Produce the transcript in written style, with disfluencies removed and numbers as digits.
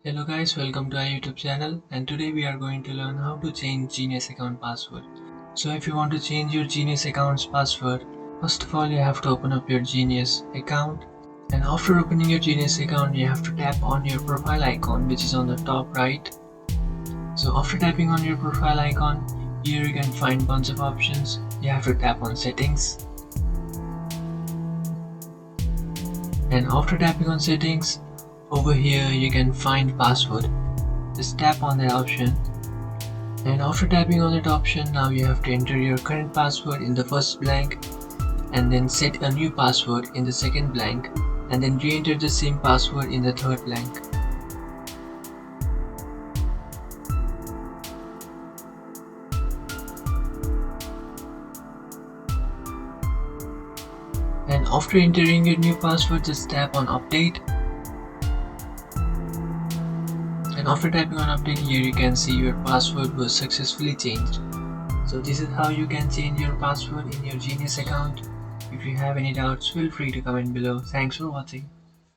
Hello guys, welcome to our YouTube channel, and today we are going to learn how to change Genius account password. So if you want to change your Genius account's password, first of all you have to open up your Genius account, and after opening your Genius account you have to tap on your profile icon which is on the top right. So after tapping on your profile icon, here you can find bunch of options. You have to tap on settings, and after tapping on settings, over here you can find password. Just tap on that option, and after tapping on that option, now you have to enter your current password in the first blank and then set a new password in the second blank and then re-enter the same password in the third blank. And after entering your new password, just tap on update. And after tapping on update, here you can see your password was successfully changed. So this is how you can change your password in your Genius account. If you have any doubts, feel free to comment below. Thanks for watching.